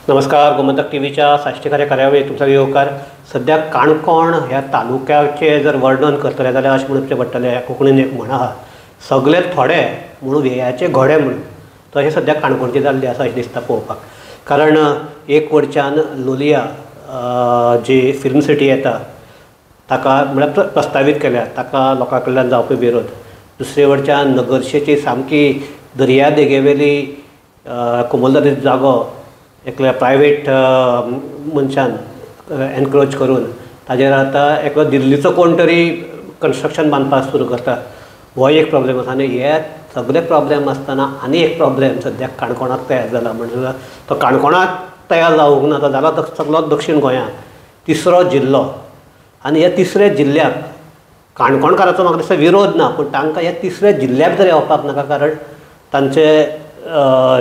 नमस्कार. गोमंतक टीव्हीच्या साश्टीकार ह्या कार्यावळीक तुमचा येवकार. सध्या काणकोण ह्या तालुक्याचे जर वर्णन करतले जाल्यार अशें म्हणचे पडटलें, कोंकणीन एक म्हण आहा, सगळे थोडे म्हणून वेयाचे घोडे म्हणून. तशें सध्या काणकोणची जाल्ली आसा अशें दिसता पळोवपाक. कारण एक वटच्यान लोलया जी फिल्म सिटी येता ताका म्हळ्यार प्रस्तावीत केल्या, ताका लोकां कडल्यान जावपी विरोध. दुसरे वटच्यान नगरशेची सामकी दर्या देगेवेली कोमलदरीचो जागो एकल्या प्रायवेट मनशान एनक्रोच करून ताजेर आतां एक दिल्लीचो कोण तरी कन्स्ट्रक्शन बांदपाक सुरू करता. हो एक प्रॉब्लेम आसा. आनी हे सगळे प्रॉब्लेम आसतना आनी एक प्रॉब्लेम सद्याक काणकोणाक तयार जाला. म्हणजे तो काणकोणाक तयार जावंक ना, तो जाला तो सगळो दक्षिण गोंयांत तिसरो जिल्लो. आनी ह्या तिसऱ्या जिल्ल्याक काणकोणकाराचो म्हाका दिसता विरोध ना, पूण तांकां ह्या तिसऱ्या जिल्ल्याक जर येवपाक नाका. कारण तांचे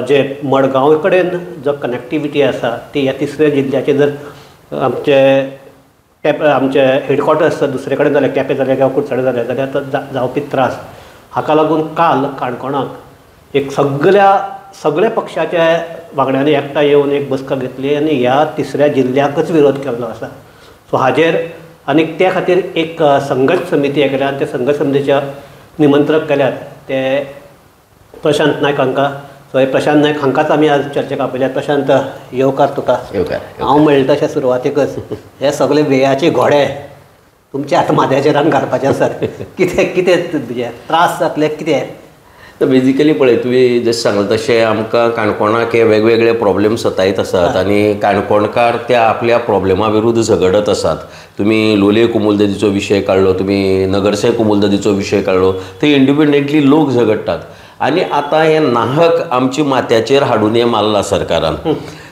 जे मडगांव कडेन जो कनेक्टिविटी आसा ती ह्या तिसऱ्या जिल्ल्याचे जर आमचे हेडक्वॉर्टर्स दुसरे कडेन जाले, केपें जाले किंवा कुडचडे जाले जाल्यार तो जावपी त्रास. हाका लागून काल काणकोणाक एक सगळ्या पक्षाच्या वांगड्यांनी एकठांय येवन एक बसका घेतली आनी ह्या तिसऱ्या जिल्ल्याकच विरोध केल्लो आसा. सो हाजेर आनी त्या खातीर एक संघर्श समिती हे केल्या. आनी त्या संघर्श समितीच्या निमंत्रक केल्यात ते प्रशांत नायक हांकां. सो हे प्रशांत नायक हांकांच आमी आज चर्चेक आपयल्यात. प्रशांत, येवकार तुका. हांव म्हणलें तशें सुरवातेकच हे सगळे वेयाचे घोडे तुमच्या आतां माथ्याचेर घालपाचे आसात. कितें त्रास जातले कितें? बेजिकली पळय, तुवें जशें सांगलें तशें आमकां काणकोणाक हे वेगवेगळे प्रॉब्लेम सतायत आसात आनी काणकोणकार त्या आपल्या प्रॉब्लेमा विरुद्ध झगडत आसात. तुमी लोलये कोमुलदरीचो विशय काडलो, तुमी नगरसे कोमुलदरीचो विशय काडलो, थंय इंडिपेंडंटली लोक झगडटात. आनी आतां हें नाहक आमच्या माथ्याचेर हाडून हें मारलां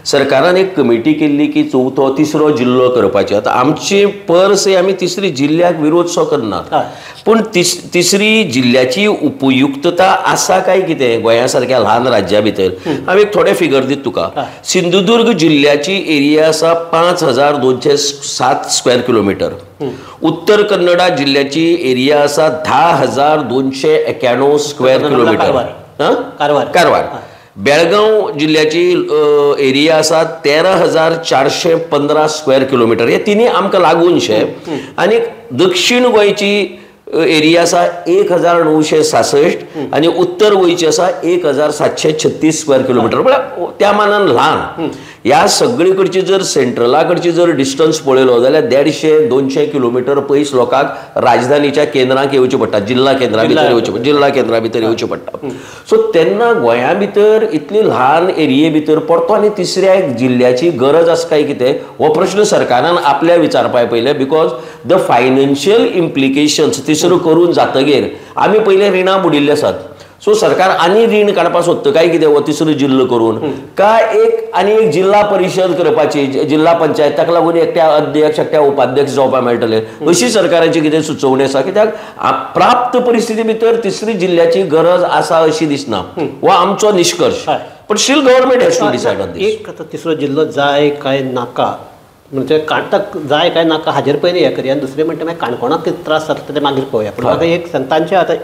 सरकारान एक कमिटी केल्ली की तिसरो जिल्लो करपाचें. आतां आमची पर्स आमी तिसरी जिल्ल्याक विरोध सो करनात, पूण तिसरी जिल्ल्याची उपयुक्तता आसा काय कितें गोंया सारक्या ल्हान राज्या भितर? हांव एक थोडे फिगर दिता तुका. सिंधुदुर्ग जिल्ल्याची एरिया आसा 5207 स्क्वेअर किलोमिटर. उत्तर कन्नडा जिल्ल्याची एरिया आसा 10,291 स्क्वेअर किलोमिटर. कारवार. बेळगांव जिल्ल्याची एरिया आसा 13,415 स्क्वेअर किलोमिटर. हे तिनी आमकां लागूनशे. आनी दक्षिण गोंयची एरिया आसा 1,966 आनी उत्तर गोंयची आसा 1,736 स्क्वेअर किलोमिटर. म्हळ्यार त्या मानान ल्हान. ह्या सगळे कडची जर सेंट्रला कडची जर डिस्टन्स पळयलो जाल्यार 150-200 किलोमिटर पयस लोकांक राजधानीच्या केंद्रांक येवचें पडटा, जिल्ला केंद्रा भितर येवचें पडटा. सो तेन्ना गोंया भितर इतली ल्हान एरिये भितर परतो आनी तिसऱ्या एक जिल्ल्याची गरज आसा काय कितें, हो प्रश्न सरकारान आपल्या विचारपाक पयले. बिकॉज द फायनान्शियल इम्प्लिकेशन्स तिसरो करून जातगीर आमी पयले रिणां बुडिल्ले आसात. सो सरकार आनी रीण काडपाक सोदता काय कितें हो तिसरो जिल्लो करून, काय एक जिल्ला परिशद करपाची, जिल्ला पंचायत, ताका लागून एकट्या अध्यक्ष एकट्या उपाध्यक्ष जावपाक मेळटले, अशी सरकाराची कितें सुचोवणी आसा? कित्याक प्राप्त परिस्थिती भितर तिसरी जिल्ल्याची गरज आसा अशी दिसना. हो आमचो निश्कर्श. पण still government has to decide on this. एक तिसरो जिल्लो जाय काय नाका, म्हणजे काणकोणाक जाय काय नाका हाजेर पयलीं हें करया. आनी दुसरें म्हणटा मागीर काणकोणाक कितें त्रास जाता ते मागीर पळोवया. पूण म्हाका एक तांचे आतां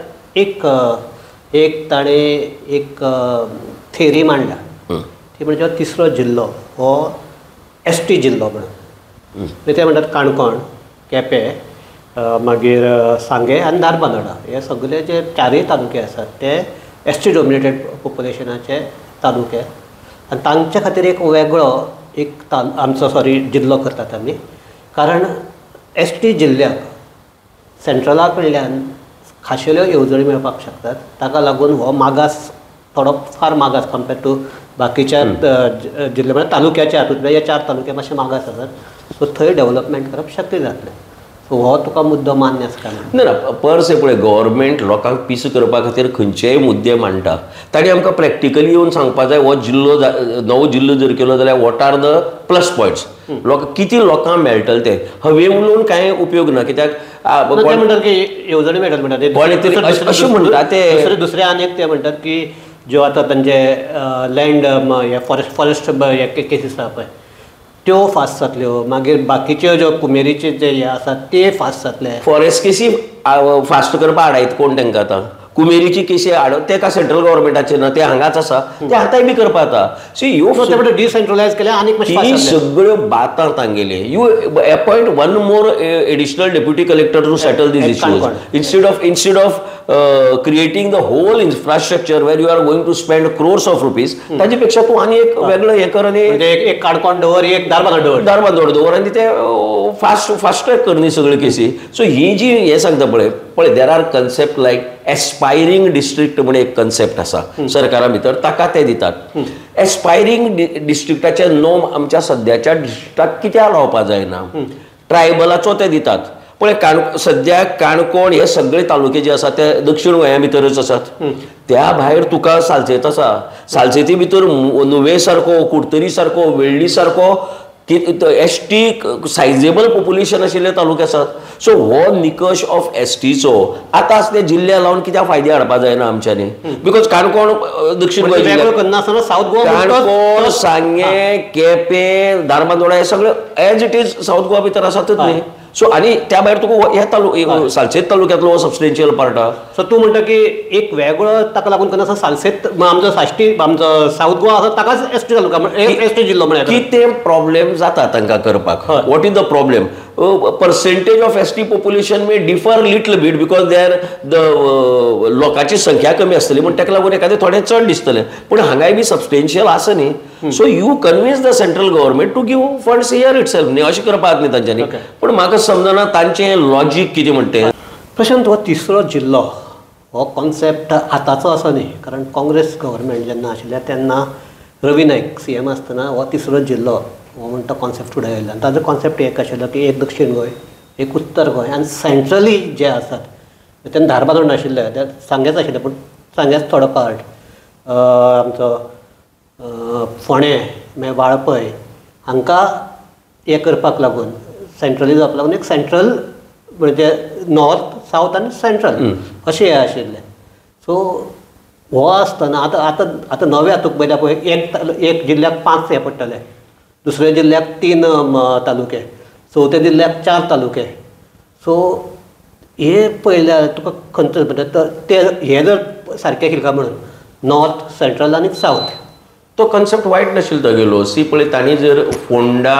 एक ताणें एक थेरी मांडला, ती म्हणजे तिसरो जिल्लो हो ST जिल्लो म्हणून. ते म्हणटात काणकोण, केपें, मागीर सांगे आनी धारबांदोडा हे सगळे जे 4 तालुके आसात ते ST डॉमिनेटेड पॉप्युलेशनाचे तालुके. आनी तांचे खातीर एक वेगळो आमचो जिल्लो करतात आमी. कारण ST जिल्ल्याक सेंट्रला कडल्यान खाशेल्यो येवजणी मेळपाक शकतात. ताका लागून हो मागास फार मागास कंपेर टू बाकीच्या जिल्ले, म्हणजे तालुक्याच्या हातूंतले हे 4 तालुके मातशे मागास आसात. सो थंय डेव्हलपमेंट करप शक्य जातलें. सो हो तुका मुद्दो मान्य आसा काय ना? परसे पळय, गव्हर्नमेंट लोकांक पीस करपा खातीर खंयचेय मुद्दे मांडटा. ताणी आमकां प्रॅक्टिकली येवन सांगपा जाय हो जिल्लो नवो जिल्लो जर केलो जाल्यार what are the plus points, किती लोकांक मेळटले ते. हवे उलोवन कांय उपयोग ना. कित्याक म्हणटात की येवजणी मेळटले म्हणटात अशें म्हणटा ते. दुसरे आनीक ते म्हणटात की ज्यो आतां तांचे लँड फॉरेस्ट हे केसीस आसा पळय त्यो फास्ट जातल्यो. मागीर बाकीच्यो ज्यो कुमेरीचे जे हे आसात ते फास्ट जातले. फॉरेस्ट केसी फास्ट करपाक हाडायत कोण तांकां आतां? कुमेरीची केसी ते सेंट्रल गव्हर्नमेंटाचे ना ते हांगाच आसा ते आतांय बी करपा जाता सो ह्यो डिसेंट्रलायज केल्या आनी ती सगळ्यो बातां तांगेले you appoint one more additional deputy collector to settle these issues instead of creating the whole infrastructure where you are going to spend crores of rupees ताजे पेक्षा तू आनी एक वेगळं हे कर आनी एक काणकोण दवर एक दारबांदोड दवर आनी ते फास्ट ट्रॅक कर न्ही सगळ्यो केसी सो ही जी हे सांगता पळय there are concept like aspiring district म्हणून एक कन्सेप्ट आसा सरकारा भितर ताका ते दितात एस्पायरींग डिस्ट्रिक्टाचे नोम आमच्या सद्याच्या डिस्ट्रिक्टाक कित्याक लावपा जायना ट्रायबलाचो ते दितात पळय सद्या काणकोण हे सगळे तालुके जे आसा ते दक्षिण गोंया भितरच आसात त्या भायर तुका सालसेत आसा सालसेती भितर नुवें सारको कुडतरी सारको वेळ्ळी सारको ST सायजेबल पॉप्युलेशन आशिल्ले तालुके आसात सो हो निकश ऑफ STचो आतां असले जिल्ल्या लावन कित्याक फायदे हाडपा जायना आमच्यांनी बिकॉज काणकोण दक्षिण गोंय काणकोण सांगे केपें दारबांदोडा हे सगळे as it is south Goa भितर आसातच न्ही सो आनी त्या भायर तुका हे सालसेत तालुक्यांतलो हो सबस्टेन्शियल पार्ट आहा सो तूं म्हणटा की एक वेगळो ताका लागून करना सालसेत आमचो आमचो साऊथ गोवा आसा ताकाच ST तालुका ST जिल्लो म्हळ्यार कितें प्रॉब्लेम जाता तांकां करपाक what is the problem percentage of ST population may differ little bit because they are लोकांची संख्या कमी आसतली म्हण ताका लागून एखादें थोडें चड दिसतलें पूण हांगाय बी सबस्टेन्शियल आसा न्ही so you convince the central government to give funds here itself न्ही अशें करपाक न्ही तांच्यांनी पूण म्हाका समजना तांचें लॉजीक कितें म्हणटें प्रशांत हो तिसरो जिल्लो हो कॉन्सेप्ट आतांचो असो न्ही कारण काँग्रेस गव्हर्नमेंट जेन्ना आशिल्लें तेन्ना रवी नायक CM आसतना हो तिसरो जिल्लो हो म्हणटा कॉन्सेप्ट फुडें आयिल्लो आनी ताजो कॉन्सेप्ट एक आशिल्लो की एक दक्षिण गोंय एक उत्तर गोंय आनी सेंट्रली जे आसात तेन्ना धारबांदोड नाशिल्ले ते सांगेच आशिल्ले पूण सांगेच थोडो पार्ट आमचो फोंडे मागीर वाळपय हांकां हे करपाक लागून सेंट्रली जावपाक लागून एक सेंट्रल म्हणजे नॉर्थ सावथ आनी सेंट्रल अशें हे आशिल्लें सो हो आसतना आतां नवे हातूंक पयल्या पळय एक जिल्ल्याक 5 हे पडटले दुसऱ्या जिल्ल्याक 3 तालुके चवथ्या जिल्ल्याक 4 तालुके सो हे पळयल्यार तुका खंयचो म्हणटा ते हे जर सारकें केलें काय म्हणून नॉर्थ सेंट्रल आनी सावथ तो कन्सेप्ट वायट नाशिल्लो तागेलो सी पळय तांणी जर फोंडा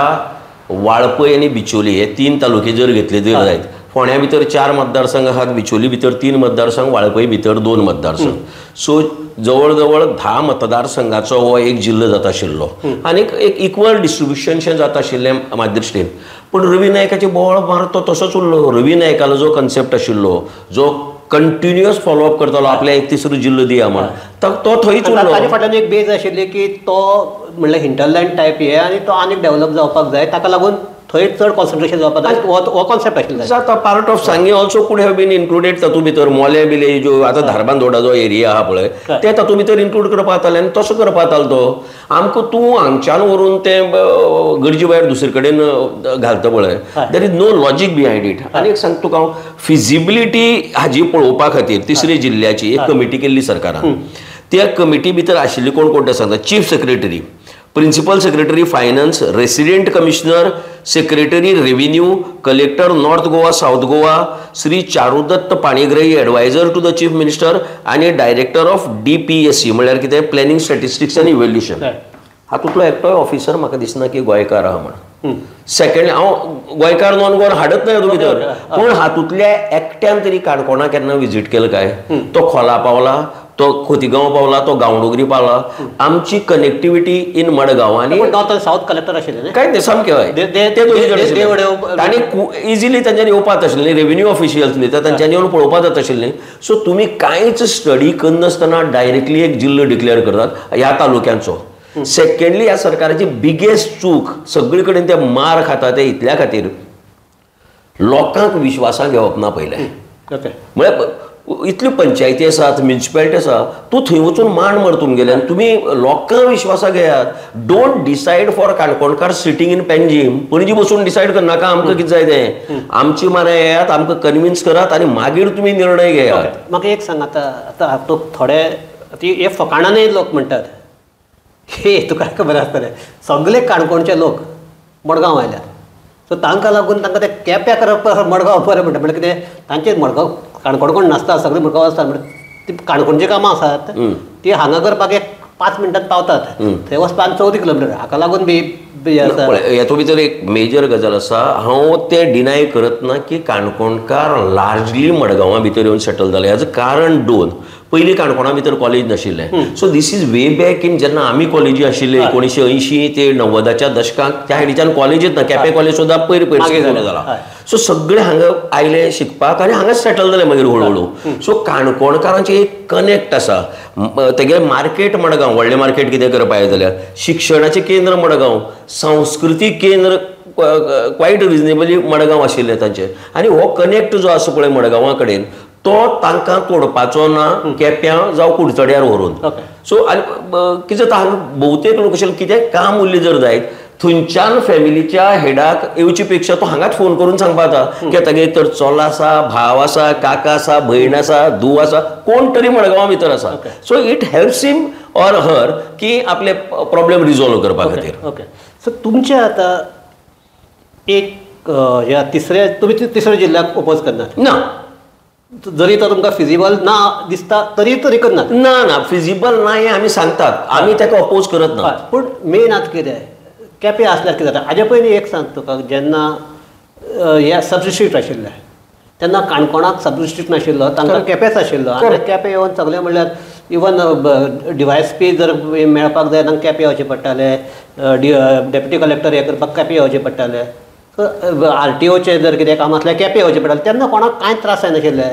वाळपय आनी बिचोली हे 3 तालुके जर घेतले जर जायत फोंड्या भितर 4 मतदारसंघ आहात बिचोली भितर 3 मतदारसंघ वाळपय भितर 2 मतदारसंघ सो जवळ जवळ 10 मतदारसंघाचो हो एक जिल्लो जाता आशिल्लो आनी एक इक्वल डिस्ट्रिब्युशन जाता आशिल्लें म्हाजे दृश्टीन पूण रवी नायकाची बोवाळ मार तो तसोच उरलो रवी नायकालो जो कन्सेप्ट आशिल्लो जो कंटिन्युअस फॉलोअप करतालो आपल्या एक तिसरो जिल्लो दिया म्हण तो थंयच उरलो ताजे फाटल्यान एक बेज आशिल्ली की तो म्हणल्यार हिंटरलँड टायप हे आनी तो आनीक डेव्हलप जावपाक जाय ताका लागून थंय चड कॉन्सन्ट्रेशन जावपाक जाय हो कॉन्सेप्ट आशिल्लो जाता पार्ट ऑफ सांगे ऑल्सो कुड हॅव बीन इन्क्लुडेड तातूंत भितर मोले बिले ज्यो आतां धारबांदोडा जो एरिया आहा पळय ते तातूंत भितर इन्क्लूड करपा जाताले आनी तसो करपा जातालो तो आमकां तूं हांगच्यान व्हरून ते गरजे भायर दुसरे कडेन घालता पळय there is no logic behind it आनी एक सांगता तुका हांव फिजिबिलिटी हाजी पळोवपा खातीर तिसऱ्या जिल्ल्याची एक कमिटी केल्ली सरकारान त्या कमिटी भितर आशिल्ली कोण कोण ते सांगता chief secretary principal secretary finance resident commissioner secretary revenue collector north Goa south Goa Shri Charudatta Panigrahi adviser to the chief minister आनी डायरेक्टर ऑफ DPSC म्हळ्यार कितें प्लॅनिंग स्टॅटिस्टिक्स आनी इव्हॅल्युएशन हातूंतलो एकटोय ऑफिसर म्हाका दिसना की गोंयकार आहा म्हण सेकंड हांव गोंयकार नॉन गोवन हाडत ना हातूंत भितर पूण हातूंतल्या एकट्यान तरी काणकोणा केन्ना विजीट केलो काय तो खोला पावला तो खोतीगांव पावला तो गांवडोगरी पावला आमची कनेक्टिविटी इन मडगांव आनी नॉर्थ साऊथ कलेक्टर आशिल्ले काय ते सामकें हय तांणी इजिली तांच्यांनी येवपाक आशिल्लें रेव्हेन्यू ऑफिशियल्स न्ही तर तांच्यांनी येवन पळोवपाक जाता आशिल्लें सो तुमी कांयच स्टडी करनासतना डायरेक्टली एक जिल्लो डिक्लेअर करतात ह्या तालुक्यांचो सेकंडली ह्या सरकाराची बिगेस्ट चूक सगळे कडेन ते मार खाता ते इतल्या खातीर लोकांक विश्वासाक घेवप ना पयलें म्हळ्यार इतल्यो पंचायती आसात म्युनिसिपालिटी आसा तूं थंय वचून मान मरतून गेले आनी तुमी लोकांक विश्वासाक घेयात डोंट डिसायड फॉर काणकोणकार सिटींग इन पेंजीम पणजी बसून डिसायड करनाका आमकां कितें जाय तें आमची मारा येयात आमकां कन्विन्स करात आनी मागीर तुमी निर्णय घेयात म्हाका एक सांग आतां हातूंत थोडे हे फकाणानय लोक म्हणटात हे तुका खबर आसतलें सगळे काणकोणचे लोक मडगांव आयल्यात सो तांकां लागून तांकां ते केप्या करप मडगांव बरें म्हणटा म्हळ्यार कितें तांचेर मडगांव काणकोण कोण नासता सगळे मडगांव आसता म्हणजे ती काणकोणची कामां आसात ती हांगा करपाक एक 5 मिनटांत पावतात थंय वचपाक 14 किलोमिटर हाका लागून बी आसा. हेतून भितर एक मेजर गजाल आसा. हांव तें डिनाय करत ना की काणकोणकार लार्जली मडगांवां भितर येवन सेटल जाले. हेजो कारण 2. पयलीं काणकोणा भितर कॉलेज नाशिल्लें. So this is way back in जेन्ना आमी कॉलेजी आशिल्ले 1980 ते 90च्या दशकांत त्या हाडीच्यान कॉलेजीच ना. केपें कॉलेज सुद्दां पयर पयर जाला. सो सगळे हांगा आयले शिकपाक आनी हांगा सेटल जाले मागीर हळू. सो काणकोणकारांचे एक कनेक्ट आसा. तेगे मार्केट मडगांव व्हडलें मार्केट कितें करपाक जाल्यार शिक्षणाचें केंद्र मडगांव, सांस्कृतीक केंद्र क्वायट रिजनेबली मडगांव आशिल्लें तांचें. आनी हो कनेक्ट जो आसा पळय मडगांवा कडेन तो तांकां तोडपाचो ना केप्यां जावं कुडचड्यार व्हरून. सो आनी कितें जाता हांगा भोवतेक लोक अशें कितें काम उरलें जर जायत थंयच्यान फॅमिलीच्या हेडाक येवचे पेक्षा तो हांगाच फोन करून सांगपा जाता की तागे तर चलो आसा, भाव आसा, काका आसा, भयण आसा, धूव आसा, कोण तरी मडगांवा भितर आसा. So it helps him or her की आपले प्रॉब्लेम रिझॉल्व करपा खातीर. ओके. सो तुमचे आतां एक ह्या तिसऱ्या जिल्ल्याक ओपोज करनात ना. जरी तो तुमकां फिजिबल ना दिसता तरी करनात. ना फिजिबल ना हें आमी सांगतात. आमी ताका अपोज करत ना. पूण मेन आतां कितें केपें आसल्यार कितें जाता हाजे पयलीं एक सांग तुका जेन्ना हे सबस्टिट्यूट आशिल्ले तेन्ना काणकोणाक सबस्टिट्यूट नाशिल्लो तांकां केपेंच आशिल्लो. आनी केपें येवन सगळें म्हणल्यार इवन DYSP जर मेळपाक जाय तांकां केपें येवचें पडटालें. डेप्युटी कलेक्टर हे करपाक केपें येवचें पडटालें. RTOचे जर कितें काम आसल्यार केपें येवचें पडटालें. तेन्ना कोणाक कांय त्रास जायनाशिल्ले.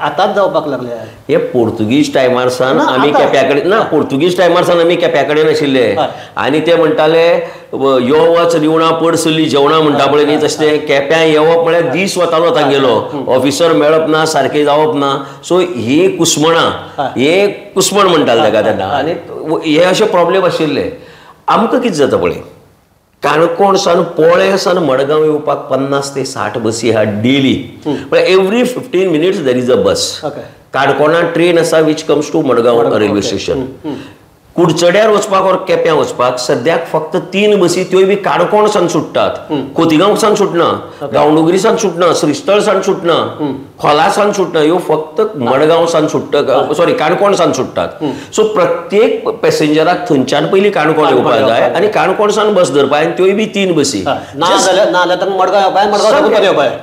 आतांच जावपाक लागले. हे पोर्तुगीज टायमार सावन आमी केप्या कडेन ना पोर्तुगीज टायमार सावन आमी केप्या कडेन आशिल्ले. आनी ते म्हणटाले यो वच रिवणा पडसली जेवणा म्हणटा पळय न्ही तशें केप्यां येवप म्हळ्यार दीस वतालो तांगेलो. ऑफिसर मेळप ना, सारकें जावप ना. सो ही कुस्मणां हे कुस्मण म्हणटाले ताका तेन्ना. आनी हे अशे प्रॉब्लेम आशिल्ले. आमकां कितें जाता पळय काणकोण सावन पोळे सावन मडगांव येवपाक 50 ते 60 बसी आहा डेली. म्हळ्यार every 15 minutes there is a bus. काणकोणा ट्रेन आसा which comes to Madgaon railway station. कुडचड्यार वचपाक और केप्यां वचपाक सद्याक फक्त 3 बसी त्योय बी काणकोण सावन सुट्टात. खोतिगांव सावन सुटना, गांवडोंगरी सावन सुटना, श्रीस्थळ सावन सुटना, खोला सावन सुटना. ह्यो फक्त मडगांव सावन सुट्टा सॉरी काणकोण सावन सुट्टात. सो प्रत्येक पॅसेंजराक थंयच्यान पयलीं काणकोण येवपाक जाय आनी काणकोण सावन बस धरपाक आनी त्योय बी 3 बसी.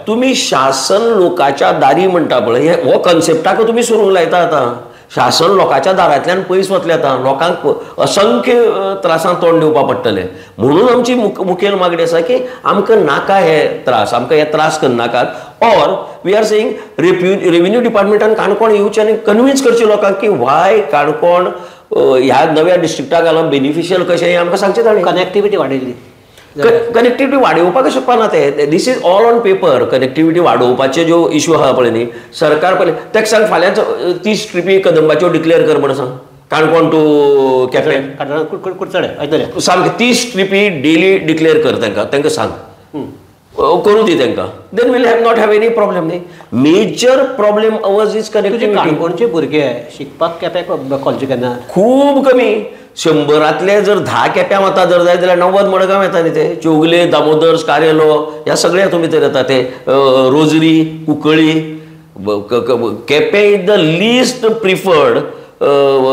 तुमी शासन लोकाच्या दारी म्हणटा पळय हो कन्सेप्टाक तुमी सुरूंक लायता. आतां शासन लोकांच्या दारांतल्यान पयस वतले. आतां लोकांक असंख्य त्रासां तोंड दिवपा पडटलें. म्हणून आमची मुखेल मागणी आसा की आमकां नाका हे त्रास, आमकां हे त्रास करनाकात. Or we are saying revenue डिपार्टमेंटान काणकोण येवचें आनी कन्विन्स करचें लोकांक की व्हाय काणकोण ह्या नव्या डिस्ट्रिक्टाक घालून बेनिफिशियल कशें हें आमकां सांगचें ताणें. कनेक्टिविटी वाडयली. कनेक्टिविटी वाडोवपाक शकपाना ते. This is all on paper. Connectivity वाडोवपाचे ज्यो इश्यू आहा पळय न्ही सरकार पळय ताका सांग फाल्यां 30 ट्रिपी कदंबाच्यो डिक्लेअर कर म्हणून सांग. काणकोण टू केपें कुडचडे सामकें 30 ट्रिपी डेली डिक्लेअर कर तांकां सांग. करूं दी तांकां. Then will not have any problem. न्ही major problem ours is connectivity. काणकोणचे भुरगे शिकपाक केपें कॉलेजी केन्ना खूब कमी. 100रांतले जर 10 केप्यां वता जर जाय जाल्यार 90 मडगांव येता न्ही. ते चोगले, दामोदर, कार्यालो ह्या सगळ्या हातूंत भितर येता. ते Rosary, Cuncolim. Quepem is the least preferred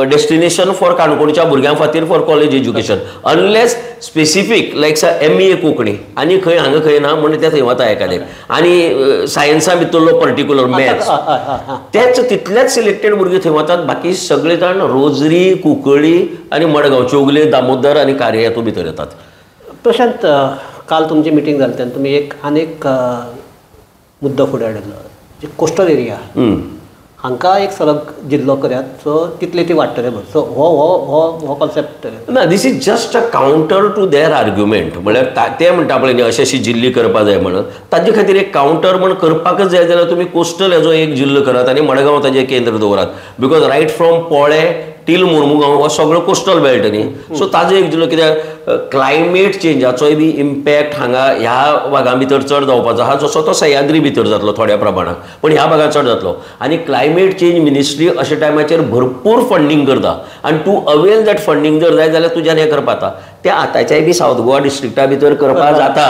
destination for काणकोणच्या भुरग्यां खातीर for college education. Unless specific like MA Konkani आनी खंय हांगा खंय ना म्हणून ते थंय वता एकादेक. आनी सायन्सा भितरलो पर्टिक्युलर मॅथ्स तेच तितलेच सिलेक्टेड भुरगे थंय वतात. बाकी सगळे जाण रोजरी, कुंकळी आनी मडगांव, चोगले, दामोदर आनी कार्या हातूंत भितर येतात. प्रशांत काल तुमची मिटींग जाली तेन्ना तुमी आनीक मुद्दो फुडें हाडिल्लो कोस्टल एरिया हांकां एक सलग जिल्लो करात. सो तितले ती वाडटले म्हणून. सो हो हो हो हो कॉन्सेप्ट ना. This is just a counter to their argument. म्हळ्यार ते म्हणटा पळय न्ही अशी जिल्ली करपा जाय म्हणून ताजे खातीर एक काउंटर म्हण करपाकच जाय जाल्यार तुमी कोस्टल हेजो एक जिल्लो करात आनी मडगांव ताजें केंद्र दवरात. बिकॉज रायट फ्रॉम पोळे टील मुर्मुगांव हो सगळो कोस्टल बेल्ट न्ही. सो ताजो एक जिल्लो कित्याक क्लायमेट चेंजाचोय बी इम्पॅक्ट हांगा ह्या भागां भितर चड जावपाचो आहा जसो तो सह्याद्री भितर जातलो थोड्या प्रमाणात पण ह्या भागात चड जातलो. आनी क्लायमेट चेंज मिनिस्ट्री अशा टायमाचेर भरपूर फंडींग करता. आनी टू अवेल दॅट फंडींग जर जाय जाल्यार तुज्यान हें करपा जाता. तें आतांच्याय बी सावथ गोवा डिस्ट्रिक्टा भितर करपा जाता.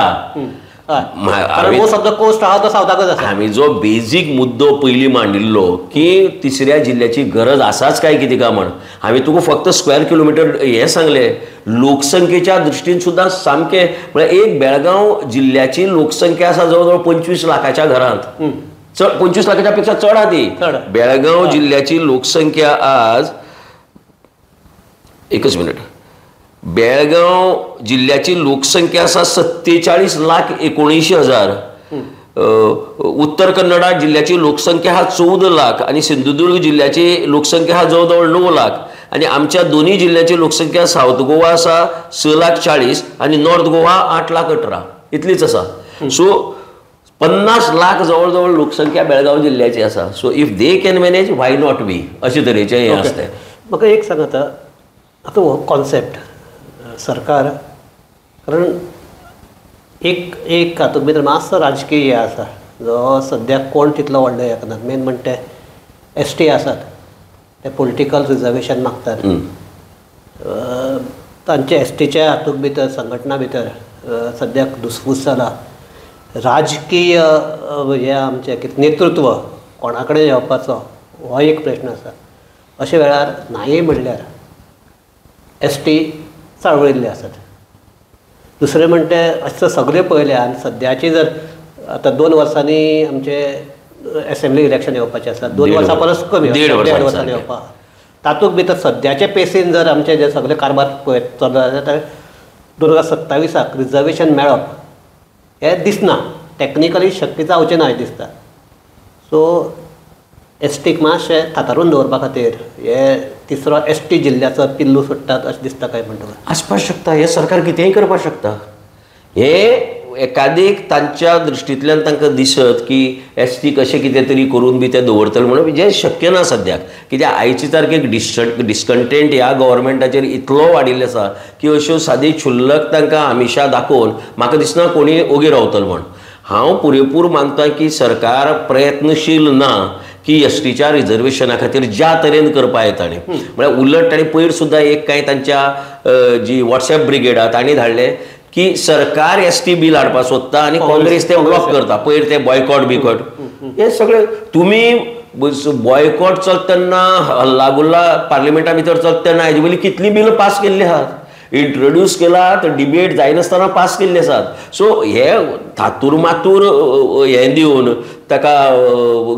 कारण हो शब्द कोस्ट आहा तो सावथाकच आसा. आम्ही जो बेजीक मुद्दो पयलीं मांडिल्लो की तिसऱ्या जिल्ह्याची गरज आसाच काय कितें काय म्हण. हांवें तुका फक्त स्क्वेअर किलोमिटर हे सांगले. लोकसंख्येच्या दृश्टीन सुद्दां सामकें म्हळ्यार एक बेळगांव जिल्ह्याची लोकसंख्या आसा जवळ जवळ 25 लाखाच्या घरांत. 25 लाखाच्या पेक्षा चड आहा ती. बेळगांव जिल्ह्याची लोकसंख्या आज एकच मिनिट. बेळगांव जिल्ह्याची लोकसंख्या आसा 47,19,000. उत्तर कन्नडा जिल्ह्याची लोकसंख्या हा 14 लाख आणि सिंधुदुर्ग जिल्ह्याची लोकसंख्या हा जवळजवळ 9 लाख आणि आमच्या दोन्ही जिल्ह्याची लोकसंख्या साऊथ गोवा आसा 6,40,000 आणि नॉर्थ गोवा 8,18,000 इतलीच आसा. सो 50 लाख जवळजवळ लोकसंख्या बेळगांव जिल्ह्याची आसा. So if they can manage why not we अशे तरेचें हें आसता. म्हाका एक सांगात आतां हो कॉन्सेप्ट सरकार कारण एक हातूंत भितर मातसो राजकीय हे आसा जो सद्याक कोण तितलो व्हडलो हे करनात. मेन म्हणजे ते ST आसात ते पॉलिटिकल रिजर्वेशन मागतात. तांचे STच्या हातूंत भितर संघटना भितर सद्याक धुसफूस जाला. राजकीय हे आमचें कितें नेतृत्व कोणा कडेन येवपाचो हो एक प्रश्न आसा. अशे वेळार नाही म्हणल्यार ST चाळवळिल्ले आसात. दुसरें म्हणटे अशें सगळें पळयलें आनी सद्याची जर आतां 2 वर्सांनी आमचे असेंब्ली इलेक्शन येवपाचें आसा. 2 वर्सां परस कमी 1.5 वर्सांनी येवपा. तातूंत भितर सद्याचे पेसीन जर आमचे जे सगळे कारभार पळयत चलत जाल्यार 2027 रिजर्वेशन मेळप हें दिसना. टॅक्निकली शक्य जावचें ना अशें दिसता. सो STक मातशें थातारून दवरपा खातीर हे तिसरो ST जिल्ल्याचो पिल्लू सोडटात अशें दिसता काय म्हणटा. आसपाक शकता. हे सरकार कितेंय करपाक शकता. हे एकादेक तांच्या दृश्टींतल्यान तांकां दिसत की ST कशें कितें तरी करून बी ते दवरतले म्हणून जें शक्य ना सद्याक. कित्याक आयची तारखेक डिस्कंटेंट ह्या गव्हर्मेंटाचेर इतलो वाडिल्लो आसा की अश्यो सादी क्षुल्लक तांकां आमिशां दाखोवन म्हाका दिसना कोणी ओगी रावतलो म्हण. हांव पुरेपूर मानता की सरकार प्रयत्नशील ना की STच्या रिजर्वेशना खातीर ज्या तरेन करपा येता न्ही. म्हळ्यार उलट ताणें पयर सुद्दां एक कांय तांच्या जी WhatsApp ब्रिगेडा तांणी धाडलें की सरकार ST बील हाडपाक सोदता आनी काँग्रेस ते ब्लॉक करता. पयर ते बॉयकॉट बिकॉट हे सगळें तुमी बॉयकॉट चलता तेन्ना हल्लागुल्ला पार्लिमेंटा भितर चलता तेन्ना हेजे पयलीं कितलीं बिल पास केल्लीं आहात. इंट्रोड्यूस केला तर डिबेट जायनासतना पास केल्ले आसात. सो हे थातूर मातूर हें दिवन ताका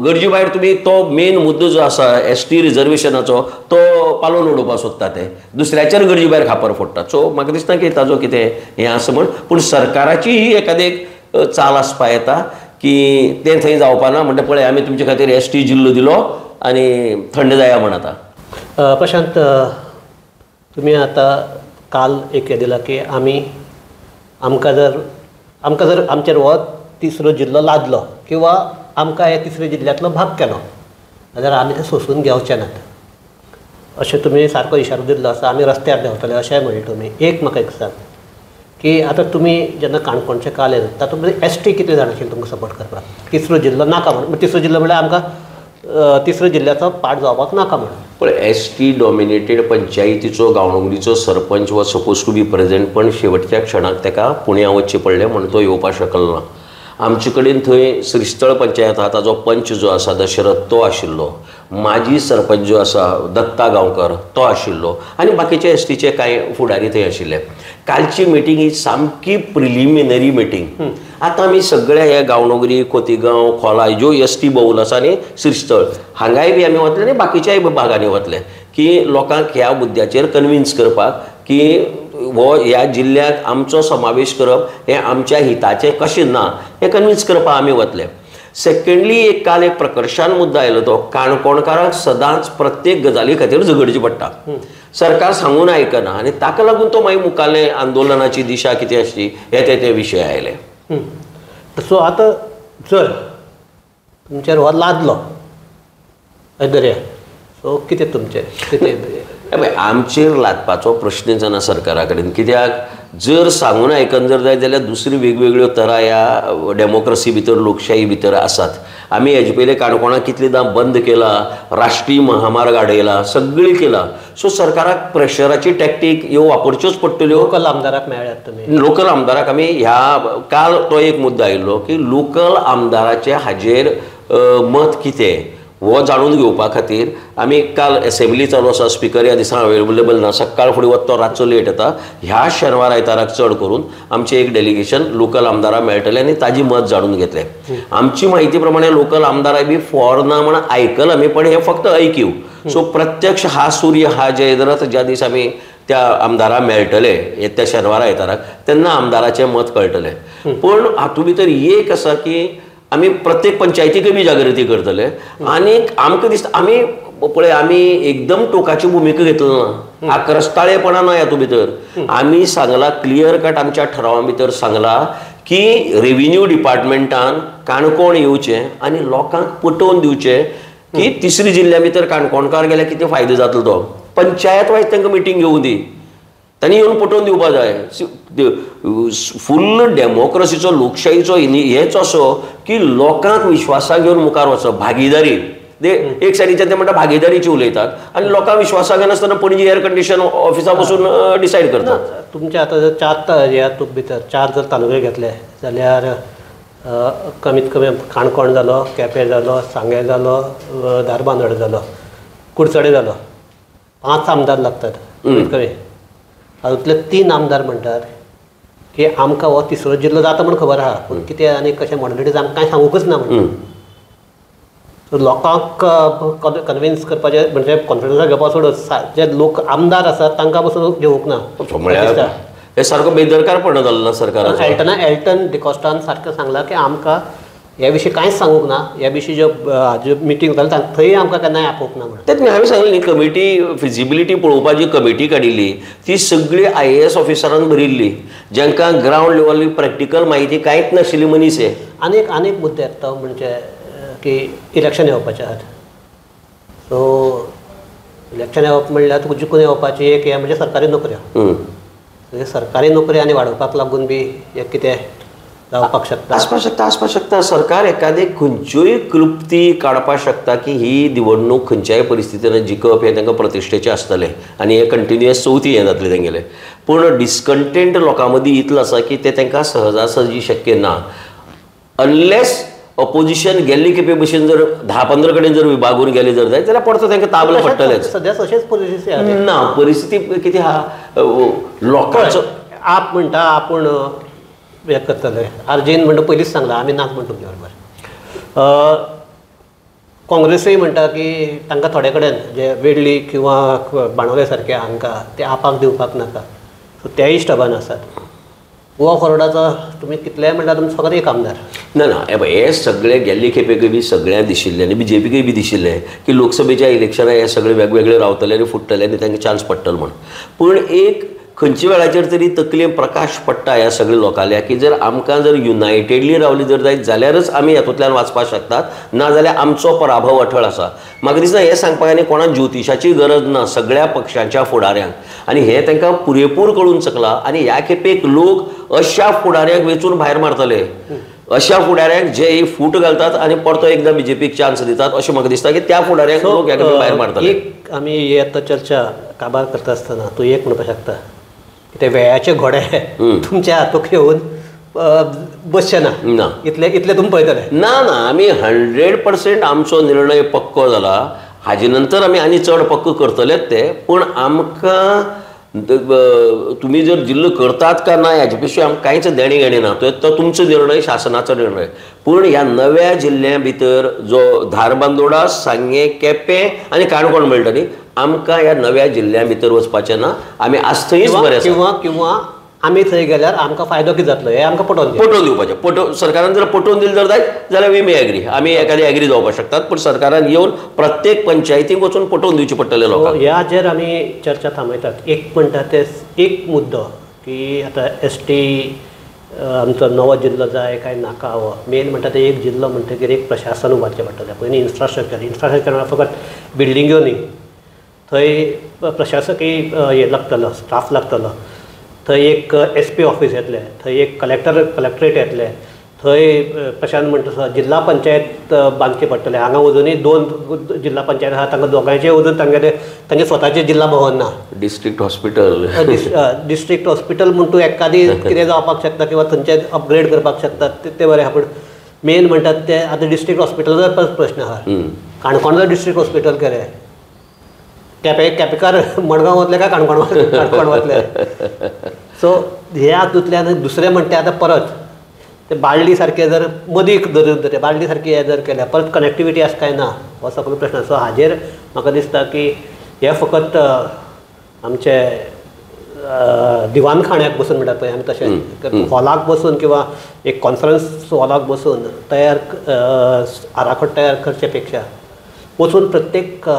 गरजे भायर तुमी तो मेन मुद्दो जो आसा ST रिजर्वेशनाचो तो पालोवन उडोवपाक सोदता ते दुसऱ्याचेर गरजे भायर खापर फोडटात. सो म्हाका दिसता की ताजो कितें हें आसा म्हण. पूण सरकाराची ही एकादेक चाल आसपा येता की तें थंय जावपा ना म्हणटा पळय आमी तुमचे खातीर ST जिल्लो दिलो आनी थंड जाया म्हण. आतां प्रशांत तुमी आतां काल एक हे दिला की आमकां जर आमचेर हो तिसरो जिल्लो लादलो किंवा आमकां हे तिसऱ्या जिल्ल्यांतलो भाग केलो जाल्यार आमी ते सोंसून घेवचे नात अशें तुमी सारको इशारो दिल्लो आसा. आमी रस्त्यार देंवतले अशेंय म्हणलें तुमी. म्हाका एक सांग की आतां तुमी जेन्ना काणकोणचे काल येले तातूंत ST कितले जाण आशिल्ले तुमकां सपोर्ट करपाक. तिसरो जिल्लो नाका म्हणून तिसरो जिल्लो म्हणल्यार आमकां तिसऱ्या जिल्ल्याचो पार्ट जावपाक नाका म्हणून. पण ST डॉमिनेटेड पंचायतीचो गांवडोंगरीचो सरपंच वा सपोज टू बी प्रेजेंट पण शेवटच्या क्षणाक ताका पुण्या वचचें पडलें म्हणून तो येवपाक शकलो ना. आमचे कडेन थंय श्रीस्थळ पंचायत आहा ताजो पंच जो आसा दशरथ तो आशिल्लो. माजी सरपंच जो आसा दत्ता गांवकर तो आशिल्लो आनी बाकीचे STचे कांय फुडारी थंय आशिल्ले. कालची मिटींग ही सामकी प्रिलिमिनरी मिटींग. आतां आमी सगळ्या हे गांवडोंगरी खोतीगांव खोला ज्यो ST भोंवून आसा न्ही श्रीस्थळ हांगाय बी आमी वतले आनी बाकीच्याय भागांनी वतले की लोकांक ह्या मुद्द्याचेर कन्विन्स करपाक की हो ह्या जिल्ल्यात आमचो समावेश करप हें आमच्या हिताचें कशें ना हें कन्विन्स करपाक आमी वतले. सेकंडली काल एक प्रकर्शान मुद्दो आयलो तो काणकोणकारांक सदांच प्रत्येक गजाली खातीर झगडची पडटा. सरकार सांगून आयकना आनी ताका लागून तो मागीर मुखाल्ले आंदोलनाची दिशा कितें आसची हे ते विशय आयले. सो आतां जर तुमचेर हो लादलो दर्या सो कितें तुमचें कितें आमचेर लादपाचो प्रश्नच ना सरकारा कडेन. कित्याक जर सांगून आयकन जर जाय जाल्यार दुसरी वेगवेगळ्यो तरा ह्या डेमोक्रेसी भितर लोकशाही भितर आसात. आमी हेजे पयलीं काणकोणां कितलेदां बंद केला, राष्ट्रीय महामार्ग आडयला, सगळें केला. सो सरकाराक प्रेशराची टॅक्टीक ह्यो वापरच्योच पडटल्यो. लोकल आमदाराक मेळ्ळ्यात तुमी. लोकल आमदाराक आमी ह्या काल तो एक मुद्दो आयिल्लो की लोकल आमदाराचे हाजेर मत कितें हो जाणून घेवपा खातीर आमी काल असेंब्ली चालू आसा, स्पिकर ह्या दिसा अवेलेबल ना, सकाळ फुडें वता तो रातचो लेट येता. ह्या शेनवार आयताराक चड करून आमचें एक डेलिगेशन लोकल आमदारां मेळटलें आनी ताजी मत जाणून घेतलें. आमची म्हायती प्रमाणे लोकल आमदाराय बी फॉर ना म्हण आयकलां आमी, पण हे फक्त ऐकीव. सो प्रत्यक्ष हा सूर्य हा जयद्रथ ज्या दीस आमी त्या आमदाराक मेळटले येत्या शेनवार आयताराक तेन्ना आमदाराचें मत कळटलें. पण हातूंत भितर एक आसा की आमी प्रत्येक पंचायतीक बी जागृती करतले. आनी आमकां दिसता आमी पळय आमी एकदम टोकाची भुमिका घेतलो ना, आक्रस्ताळेपणा ना हातूंत भितर. आमी सांगलां क्लियर कट आमच्या ठरावा भितर सांगलां की रेव्हेन्यू डिपार्टमेंटान काणकोण येवचें आनी लोकांक पटोवन दिवचें की तिसरी जिल्ल्या भितर काणकोणकार गेल्यार कितें फायदो जातलो तो. पंचायत वायज तांकां मिटींग घेवूं दी, तांणी येवन पटोवन दिवपा जाय. फुल्ल डेमोक्रेसीचो लोकशायीचो हेच असो की लोकांक विश्वासाक घेवन मुखार वचप. भागीदारी एक सायडीच्यान ते म्हणटा भागीदारीची उलयतात आनी लोकांक विश्वासाक घेनासतना पणजी एअर कंडिशन ऑफिसा बसून डिसायड करतात. तुमचे आतां जर 4 ह्या भितर 4 जर तालुके घेतले जाल्यार कमीत कमी काणकोण जालो, केपें जालो, सांगे जालो, धारबांदोड जालो, कुडचडे जालो, 5 आमदार लागतात कमीत कमी. हातूंतले 3 आमदार म्हणटात की आमकां हो तिसरो जिल्लो जाता म्हण खबर आहा, पूण कितें आनी कशें मॉडलिटीज आमकां कांय सांगूंकच ना म्हणून. सो लोकांक कन्विन्स करपाचें म्हणजे कॉन्फिडन्साक घेवपा सोडून जे लोक आमदार आसात तांकां पसून घेवंक ना. म्हळ्यार हे सारको बेदरकारपण जालो ना सरकाराचो. एल्टन डिकॉस्टान सारकें सांगलां की आमकां ह्या विशीं कांयच सांगूंक ना, ह्या विशीं ज्यो मिटींग जाली थंय आमकां केन्नाय आपोवंक ना म्हणून. तेच हांवें सांगलें न्ही, कमिटी फिजिबिलिटी पळोवपाची कमिटी काडिल्ली ती सगळी IAS ऑफिसरान भरिल्ली, जांकां ग्रावंड लेवल प्रॅक्टिकल म्हायती कांयच नाशिल्ली मनीस हे. आनीक मुद्दे येता म्हणजे की इलेक्शन येवपाचे आहात. सो इलेक्शन येवप म्हणल्यार तुका जिखून येवपाची एक हे म्हणजे सरकारी नोकऱ्यो. सरकारी नोकरी आनी वाडोवपाक लागून बी एक कितें जावपाक शकता, आसपाक शकता. सरकार एखादी खंयच्योय क्लुप्ती काडपाक शकता की ही निवडणूक खंयच्याय परिस्थितीन जिखप हें तांकां प्रतिश्ठेचें आसतलें आनी हे कंटिन्युअस चवथी हें जातलें तेंगेलें. पूण डिस्कंटेंट लोकां मदीं इतलो आसा की तें तांकां सहजासहजी शक्य ना. अनलेस ऑपोजिशन गेल्ली खेपे भशेन जर 10-15 कडेन जर विभागून गेले जर जायत जाल्यार परतो तांकां ताबलें पडटलेंच. सद्या तशेंच परिस्थिती ना. परिस्थिती कितें आहा, लोकांचो आप म्हणटा आपूण हें करतले. आर्जीन म्हणटा पयलींच सांगलां आमी नाच म्हणटा तुमचे बरोबर. काँग्रेसूय म्हणटा की तांकां थोडे कडेन जे वेडली किंवा बाणवले सारके हांकां ते आपाक दिवपाक नाका. सो तेय स्टबान आसात. गोवा फॉरवर्डाचो तुमी कितलेंय म्हणटा तुमचो फकत एक आमदार ना. हे सगळे गेल्ले खेपेक बी सगळ्यांक दिशिल्लें आनी BJPकय बी दिशिल्लें की लोकसभेच्या इलेक्शनाक हे सगळे वेगवेगळे रावतले आनी फुटतले आनी तांकां चान्स पडटलो म्हण. पूण एक खंयच्या वेळाचेर तरी तकलेन प्रकाश पडटा ह्या सगळ्या लोकांल्या की जर आमकां जर युनायटेडली रावली जर जायत जाल्यारच आमी हातूंतल्यान वाचपाक शकतात, ना जाल्यार आमचो पराभव अठळ आसा. म्हाका दिसता हें सांगपाक आनी कोणाक ज्योतिशाची गरज ना सगळ्या पक्षांच्या फुडाऱ्यांक. आनी हें तांकां पुरेपूर कळून चुकलां आनी ह्या खेपेक लोक अशा फुडाऱ्यांक वेचून भायर मारतले, अशा फुडाऱ्यांक जे फूट घालतात आनी परतो एकदां BJPक चान्स दितात अशें म्हाका दिसता की त्या फुडाऱ्यांक लोक ह्या खेपेक भायर मारतले. एक आमी ही आतां चर्चा काबार करता आसतना तूं एक म्हणपाक शकता ते वेळाचे घोडे तुमच्या हातूंत येवन बसचे ना. इतले तुमी पळयतले ना. आमी 100% आमचो निर्णय पक्को जाला. हाजे नंतर आमी आनी चड पक्को करतलेच ते. पूण आमकां तुम्ही जर जिल्लो करतात का ना हाचे पेक्षा आमकां कांयच देणी घेणी ना. तो तुमचो निर्णय, शासनाचो निर्णय. पूण ह्या नव्या जिल्ल्या भितर जो धारबांदोडा, सांगे, केपें आनी काणकोण मेळटा न्ही, आमकां ह्या नव्या जिल्ल्या भितर वचपाचें ना. आमी आज थंयच बरें आसा. किंवा आमी थंय गेल्यार आमकां फायदो कितें जातलो हे आमकां पटोवन दिवपाचें. सरकारान जर पटोवन दिलें जर जायत जाल्यार वी मे एग्री. आमी एखादी एग्री जावपाक शकतात. पूण सरकारान येवन प्रत्येक पंचायतीक वचून पटोवन दिवचें पडटलें लोकांक. ह्या जेर आमी चर्चा थांबयतात. एक म्हणटा ते एक मुद्दो की आतां ST आमचो नवो जिल्लो जाय काय नाका हो. मेन म्हणटा ते एक जिल्लो म्हणटकीर एक प्रशासन उबारचें पडटलें. पयलीं इन्फ्रास्ट्रक्चर म्हळ्यार फकत बिल्डिंग्यो न्ही, थंय प्रशासकीय हे लागतलो, स्टाफ लागतलो. थंय एक SP ऑफिस येतलें, थंय एक कलेक्टरेट येतलें, थंय प्रशांत म्हणटा तसो जिल्हा पंचायत बांदची पडटले. हांगा अजुनूय 2 जिल्हा पंचायत आहा, तांकां दोगांयचे अजून तांचे स्वताचें जिल्हा भवन ना. डिस्ट्रिक्ट हॉस्पिटल डिस्ट्रिक्ट हॉस्पिटल म्हण तूं एखादी कितें जावपाक शकता किंवा थंयचे अपग्रेड करपाक शकता ते बरें आहा. पूण मेन म्हणटात ते आतां डिस्ट्रिक्ट हॉस्पिटलाचो प्रश्न आहा. काणकोण जर डिस्ट्रिक्ट हॉस्पिटल केलें, केपेकार मडगांव वतले काय काणकोण वतले. सो हे हातूंतल्यान दुसरें म्हणटा आतां परत ते बाळ्ळी सारके जर मदीं धरून ते बाळ्ळी सारकी हे जर केल्या परत कनेक्टिविटी आसा काय ना हो सगळो प्रश्न. सो हाजेर म्हाका दिसता की हे फकत आमचे दिवानखाण्याक बसून म्हणटात पळय आमी तशें हॉलाक बसून किंवा एक कॉन्फरन्स हॉलाक बसून आराखडो तयार करचे पेक्षा वचून प्रत्येक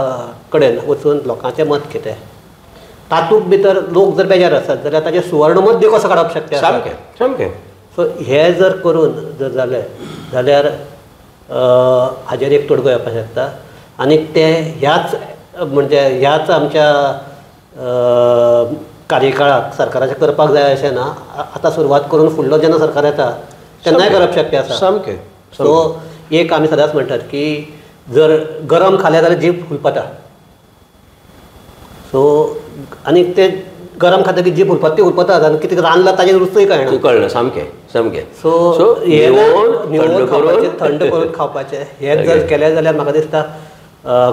कडेन वचून लोकांचें मत कितें, तातूंत भितर लोक जर बेजार आसात जाल्यार ताचें सुवर्ण मध्य कसो काडप शक्य आसा. सामकें. सो हे जर करून जर जालें जाल्यार हाजेर एक तोडगो येवपाक शकता. आनी ते ह्याच आमच्या कार्यकाळाक सरकाराचें करपाक जाय अशें ना. आतां सुरवात करून फुडलो जेन्ना सरकार येता तेन्नाय करप शक्य आसा. सामकें. सो एक आमी सदांच म्हणटात की जर गरम खालें जाल्यार जीब फुलपता. सो आनी ते गरम खातकीर जीब उरपतात आनी कितें रांदलां ताजें रुचूय कळना. सामकें. सो हे निवळ खावपाचें, थंड करून खावपाचें हें जर केलें जाल्यार म्हाका दिसता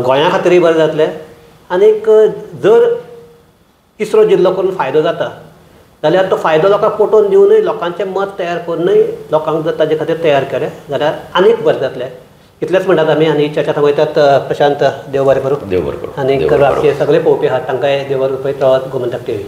गोंया खातीरय बरें जातलें. आनीक जर तिसरो जिल्लो करून फायदो जाता जाल्यार तो फायदो लोकांक पटोवन दिवनय लोकांचें मत तयार करूनय लोकांक जर ताजे खातीर तयार केलें जाल्यार आनीक बरें जातलें. इतलेंच म्हणटात आमी आनी चर्चा थांबयतात. प्रशांत देव बरें करूं. देव बरें करूं. आनी आपले सगळे पळोवपी आहात तांकांय देव बरें करूं. पळयत रावात गोमंतक टीव्ही.